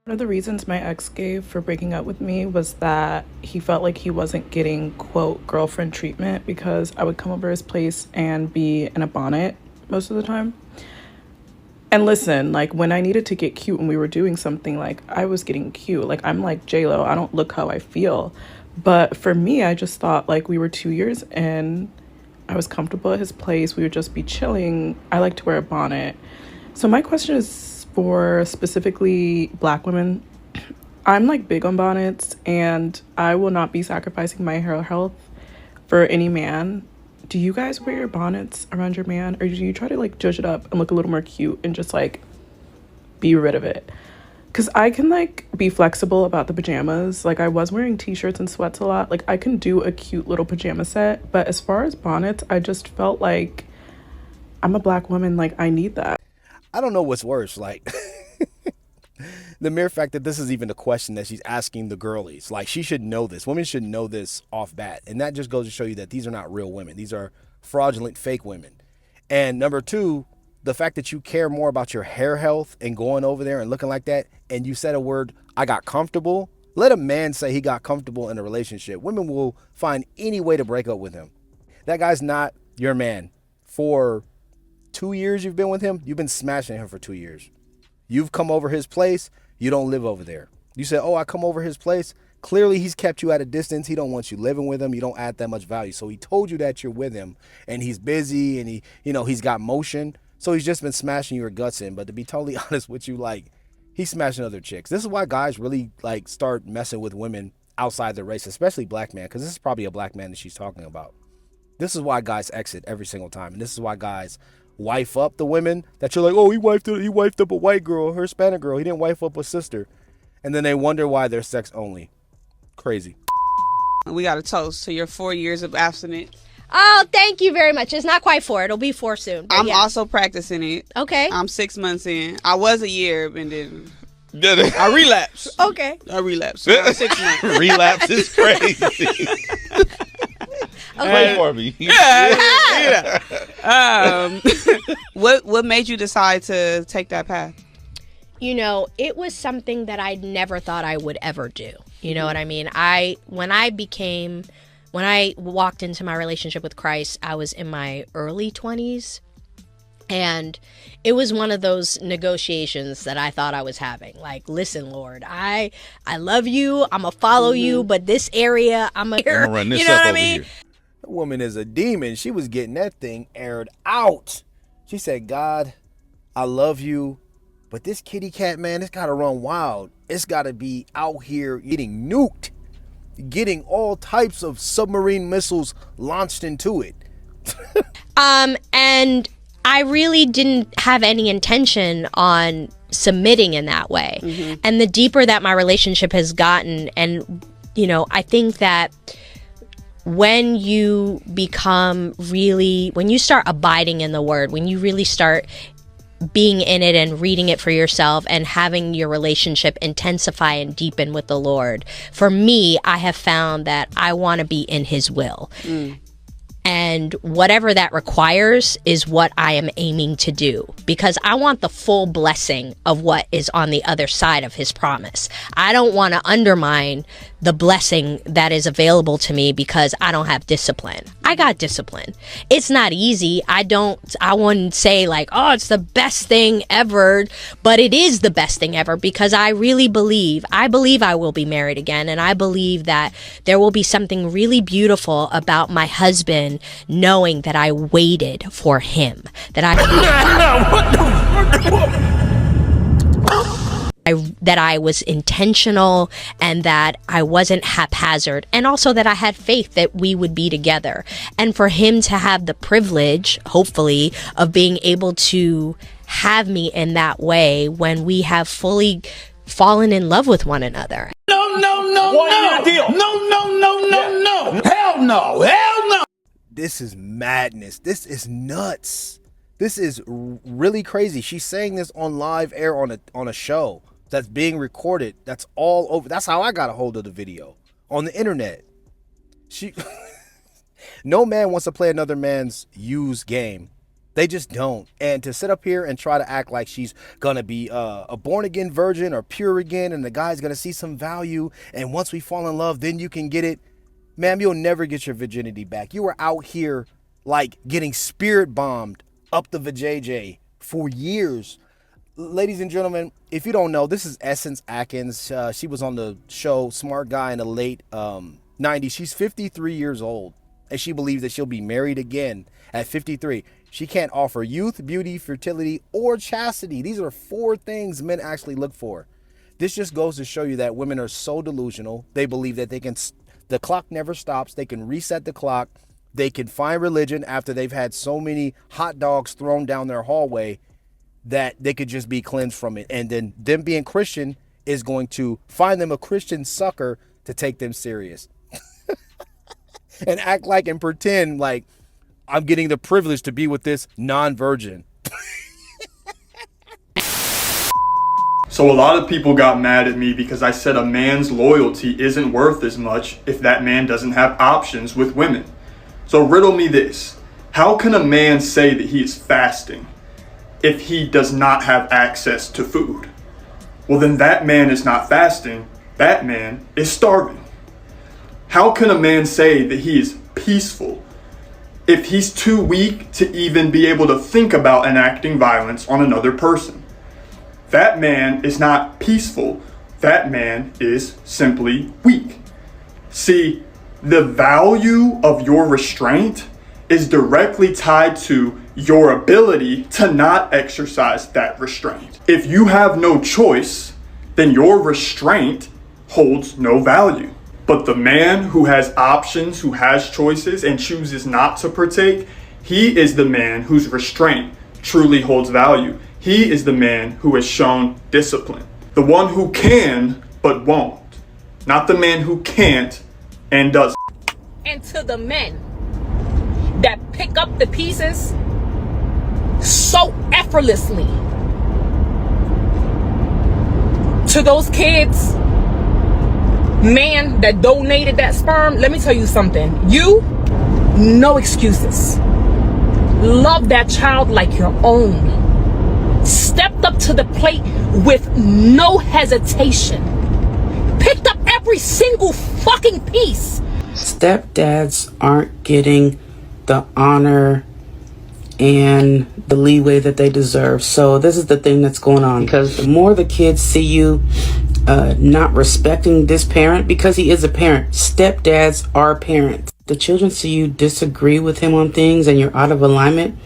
One of the reasons my ex gave for breaking up with me was that he felt like he wasn't getting, quote, girlfriend treatment because I would come over his place and be in a bonnet most of the time. And listen, like when I needed to get cute when we were doing something, like I was getting cute. Like I'm like J-Lo, I don't look how I feel. But for me, I just thought like we were 2 years in, I was comfortable at his place, we would just be chilling. I like to wear a bonnet. So my question is for specifically black women. I'm like big on bonnets and I will not be sacrificing my hair health for any man. Do you guys wear your bonnets around your man or do you try to like judge it up and look a little more cute and just like be rid of it? Because I can like be flexible about the pajamas. Like I was wearing t-shirts and sweats a lot. Like I can do a cute little pajama set. But as far as bonnets, I just felt like I'm a black woman. Like I need that. I don't know what's worse, like the mere fact that this is even a question that she's asking the girlies. Like she should know this. Women should know this off bat. And that just goes to show you that these are not real women. These are fraudulent fake women. And number two, the fact that you care more about your hair health and going over there and looking like that, and you said a word, I got comfortable. Let a man say he got comfortable in a relationship. Women will find any way to break up with him. That guy's not your man. For 2 years you've been with him, you've been smashing him for 2 years. You've come over his place, you don't live over there. You said, oh, I come over his place. Clearly he's kept you at a distance. He don't want you living with him. You don't add that much value. So he told you that you're with him and he's busy and he's got motion. So he's just been smashing your guts in. But to be totally honest with you, like he's smashing other chicks. This is why guys really like start messing with women outside their race, especially black men, because this is probably a black man that she's talking about. This is why guys exit every single time. And this is why guys wife up the women that you're like, oh, he wifed up a white girl, her Hispanic girl. He didn't wife up a sister. And then they wonder why they're sex only. Crazy. We got a toast to your 4 years of abstinence. Oh, thank you very much. It's not quite 4. It'll be 4 soon. I'm also practicing it. Okay. I'm 6 months in. I was a year and then I relapsed. Okay. I relapsed. So I'm 6 months. Relapse is crazy. Wait for me. Yeah. What made you decide to take that path? You know, it was something that I never thought I would ever do. You know what I mean? When I walked into my relationship with Christ, I was in my early 20s. And it was one of those negotiations that I thought I was having. Like, listen, Lord, I love you. I'm going to follow you. But this area, I'm going to run this you know up what I over mean? here. That woman is a demon. She was getting that thing aired out. She said, God, I love you. But this kitty cat, man, it's got to run wild. It's got to be out here getting nuked. Getting all types of submarine missiles launched into it. And I really didn't have any intention on submitting in that way. Mm-hmm. And the deeper that my relationship has gotten, and, you know, I think that when you when you start abiding in the word, when you really start being in it and reading it for yourself and having your relationship intensify and deepen with the Lord, for me, I have found that I want to be in his will. And whatever that requires is what I am aiming to do, because I want the full blessing of what is on the other side of his promise. I don't want to undermine the blessing that is available to me because I don't have discipline. I got discipline. It's not easy. I wouldn't say like, oh, it's the best thing ever, but it is the best thing ever because I really believe I will be married again. And I believe that there will be something really beautiful about my husband knowing that I waited for him, that I was intentional and that I wasn't haphazard, and also that I had faith that we would be together, and for him to have the privilege, hopefully, of being able to have me in that way when we have fully fallen in love with one another. No. Hell no. This is madness. This is nuts. This is really crazy. She's saying this on live air on a show that's being recorded. That's all over. That's how I got a hold of the video on the internet. No man wants to play another man's used game. They just don't. And to sit up here and try to act like she's going to be a born-again virgin or pure again, and the guy's going to see some value, and once we fall in love, then you can get it. Ma'am, you'll never get your virginity back. You were out here like getting spirit bombed up the vajayjay for years. Ladies and gentlemen, if you don't know, this is Essence Atkins. She was on the show Smart Guy in the late 90s. She's 53 years old, and she believes that she'll be married again at 53. She can't offer youth, beauty, fertility, or chastity. These are 4 things men actually look for. This just goes to show you that women are so delusional. They believe that the clock never stops. They can reset the clock. They can find religion after they've had so many hot dogs thrown down their hallway that they could just be cleansed from it. And then them being Christian is going to find them a Christian sucker to take them serious. And act like and pretend like I'm getting the privilege to be with this non-virgin. So a lot of people got mad at me because I said a man's loyalty isn't worth as much if that man doesn't have options with women. So riddle me this. How can a man say that he is fasting if he does not have access to food? Well, then that man is not fasting. That man is starving. How can a man say that he is peaceful if he's too weak to even be able to think about enacting violence on another person? That man is not peaceful. That man is simply weak. See, the value of your restraint is directly tied to your ability to not exercise that restraint. If you have no choice, then your restraint holds no value. But the man who has options, who has choices, and chooses not to partake, he is the man whose restraint truly holds value. He is the man who has shown discipline. The one who can but won't. Not the man who can't and doesn't. And to the men that pick up the pieces so effortlessly, to those kids, man that donated that sperm, let me tell you something. You, no excuses. Love that child like your own. Stepped up to the plate with no hesitation. Picked up every single fucking piece. Stepdads aren't getting the honor and the leeway that they deserve. So this is the thing that's going on, because the more the kids see you not respecting this parent, because he is a parent. Stepdads are parents. The children see you disagree with him on things and you're out of alignment.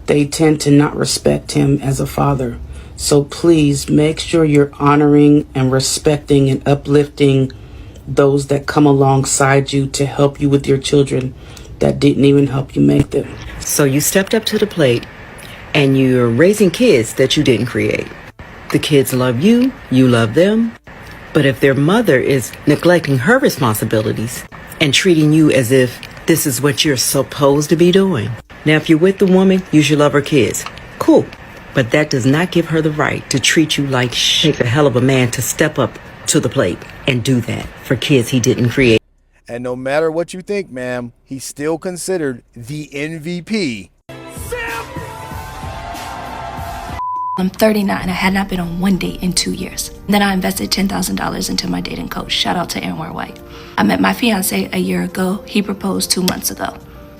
They tend to not respect him as a father. So please make sure you're honoring and respecting and uplifting those that come alongside you to help you with your children that didn't even help you make them. So you stepped up to the plate and you're raising kids that you didn't create. The kids love you, you love them. But if their mother is neglecting her responsibilities and treating you as if this is what you're supposed to be doing. Now, if you're with the woman, you should love her kids. Cool. But that does not give her the right to treat you like shit. Take a hell of a man to step up to the plate and do that for kids he didn't create. And no matter what you think, ma'am, he's still considered the MVP. I'm 39. I had not been on one date in 2 years. Then I invested $10,000 into my dating coach. Shout out to Anwar White. I met my fiance a year ago. He proposed 2 months ago.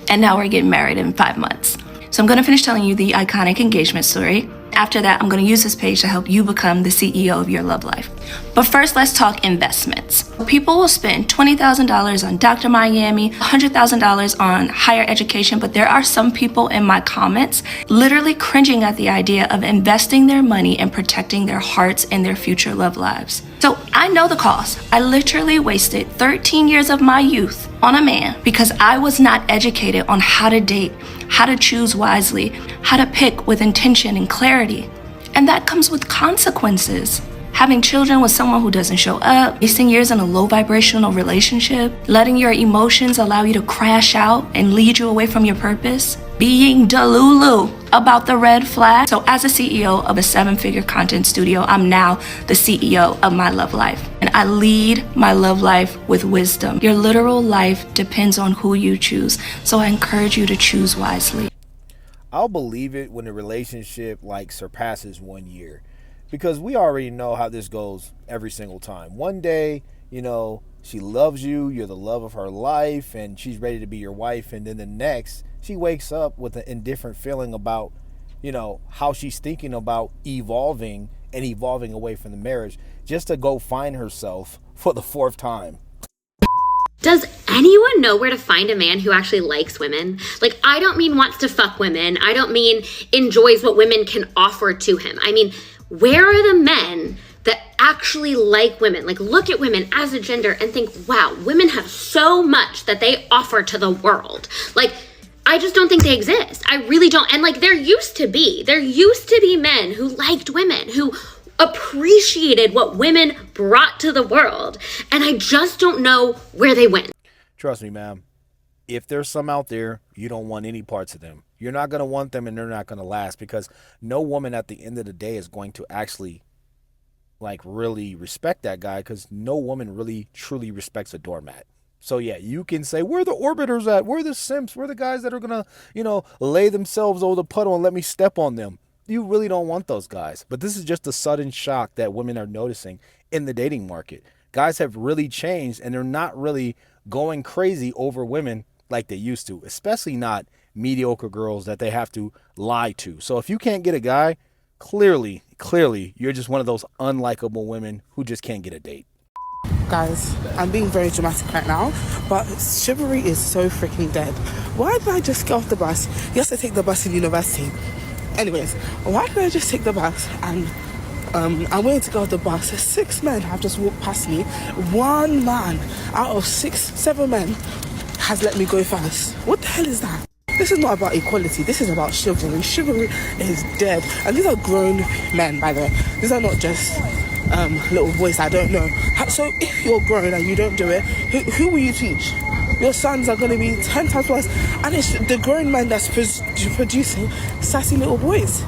And now we're getting married in 5 months. So I'm going to finish telling you the iconic engagement story. After that, I'm going to use this page to help you become the CEO of your love life. But first, let's talk investments. People will spend $20,000 on Dr. Miami, $100,000 on higher education, but there are some people in my comments literally cringing at the idea of investing their money and protecting their hearts and their future love lives. So I know the cost. I literally wasted 13 years of my youth on a man because I was not educated on how to date, how to choose wisely, how to pick with intention and clarity. And that comes with consequences. Having children with someone who doesn't show up, wasting years in a low vibrational relationship, letting your emotions allow you to crash out and lead you away from your purpose, being delulu about the red flag. So as a CEO of a 7-figure content studio, I'm now the CEO of my love life. And I lead my love life with wisdom. Your literal life depends on who you choose. So I encourage you to choose wisely. I'll believe it when the relationship like surpasses 1 year, because we already know how this goes every single time. One day, you know, she loves you, you're the love of her life, and she's ready to be your wife, and then the next, she wakes up with an indifferent feeling about, you know, how she's thinking about evolving and evolving away from the marriage just to go find herself for the fourth time. Does anyone know where to find a man who actually likes women? Like, I don't mean wants to fuck women. I don't mean enjoys what women can offer to him. I mean, where are the men that actually like women? Like, look at women as a gender and think, wow, women have so much that they offer to the world. Like, I just don't think they exist. I really don't. And like, there used to be men who liked women, who appreciated what women brought to the world, and I just don't know where they went. Trust me, ma'am. If there's some out there, you don't want any parts of them. You're not going to want them, and they're not going to last, because no woman at the end of the day is going to actually like really respect that guy, because no woman really truly respects a doormat. So yeah, you can say, where are the orbiters at? Where are the simps? Where are the guys that are going to, you know, lay themselves over the puddle and let me step on them? You really don't want those guys. But this is just a sudden shock that women are noticing in the dating market. Guys have really changed, and they're not really going crazy over women like they used to, especially not mediocre girls that they have to lie to. So if you can't get a guy, clearly, you're just one of those unlikable women who just can't get a date. Guys, I'm being very dramatic right now, but chivalry is so freaking dead. Why did I just get off the bus? Yes, I take the bus in university. Anyways, why did I just take the bus and I'm waiting to go off the bus? 6 men have just walked past me. 1 man out of 7 men has let me go first. What the hell is that? This is not about equality. This is about chivalry. Chivalry is dead. And these are grown men, by the way. These are not just little boys I don't know. So if you're grown and you don't do it, who will you teach? Your sons are going to be 10 times worse. And it's the grown man that's producing sassy little boys.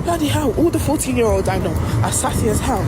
Bloody hell, all the 14-year-olds I know are sassy as hell.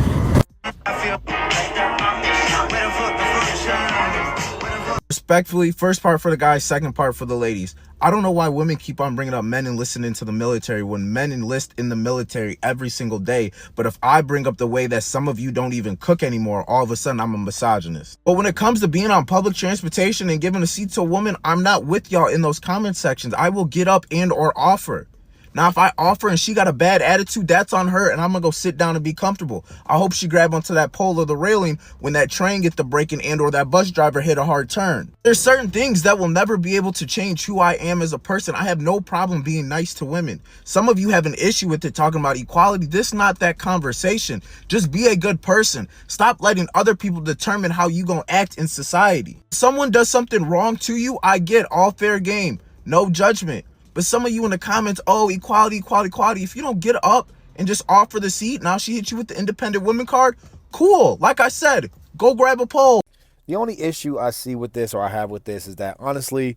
Respectfully, first part for the guys, second part for the ladies. I don't know why women keep on bringing up men enlisting into the military when men enlist in the military every single day. But if I bring up the way that some of you don't even cook anymore, all of a sudden I'm a misogynist. But when it comes to being on public transportation and giving a seat to a woman, I'm not with y'all in those comment sections. I will get up and or offer. Now, if I offer and she got a bad attitude, that's on her, and I'm going to go sit down and be comfortable. I hope she grab onto that pole or the railing when that train get the braking and or that bus driver hit a hard turn. There's certain things that will never be able to change who I am as a person. I have no problem being nice to women. Some of you have an issue with it talking about equality. This is not that conversation. Just be a good person. Stop letting other people determine how you going to act in society. If someone does something wrong to you, I get all fair game. No judgment. But some of you in the comments, oh, equality, equality, equality. If you don't get up and just offer the seat, now she hit you with the independent women card, cool. Like I said, go grab a pole. The only issue I see with this, or I have with this, is that honestly,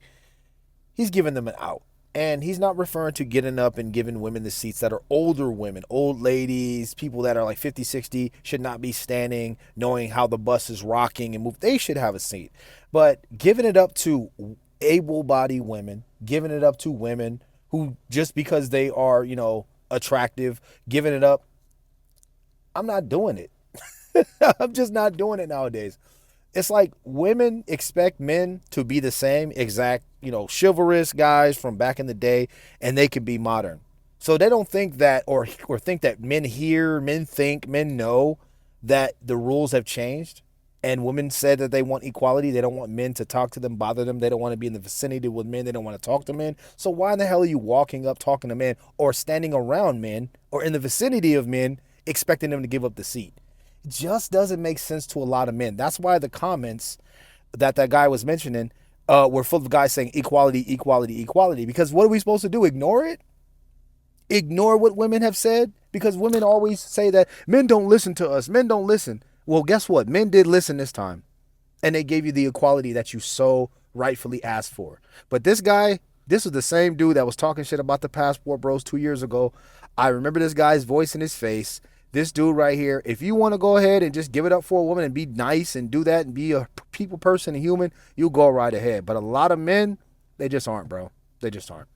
he's giving them an out. And he's not referring to getting up and giving women the seats that are older women, old ladies, people that are like 50, 60, should not be standing, knowing how the bus is rocking and move. They should have a seat. But giving it up to able-bodied women, giving it up to women who, just because they are, you know, attractive, giving it up, I'm not doing it. I'm just not doing it nowadays. It's like women expect men to be the same exact, you know, chivalrous guys from back in the day, and they could be modern. So they don't think that, or think that men know that the rules have changed. And women said that they want equality. They don't want men to talk to them, bother them. They don't want to be in the vicinity with men. They don't want to talk to men. So why in the hell are you walking up, talking to men, or standing around men, or in the vicinity of men, expecting them to give up the seat? It just doesn't make sense to a lot of men. That's why the comments that guy was mentioning were full of guys saying equality, equality, equality. Because what are we supposed to do? Ignore it? Ignore what women have said? Because women always say that men don't listen to us. Men don't listen. Well, guess what? Men did listen this time, and they gave you the equality that you so rightfully asked for. But this guy, this was the same dude that was talking shit about the passport bros 2 years ago. I remember this guy's voice in his face. This dude right here, if you want to go ahead and just give it up for a woman and be nice and do that and be a people person and human, you go right ahead. But a lot of men, they just aren't, bro. They just aren't.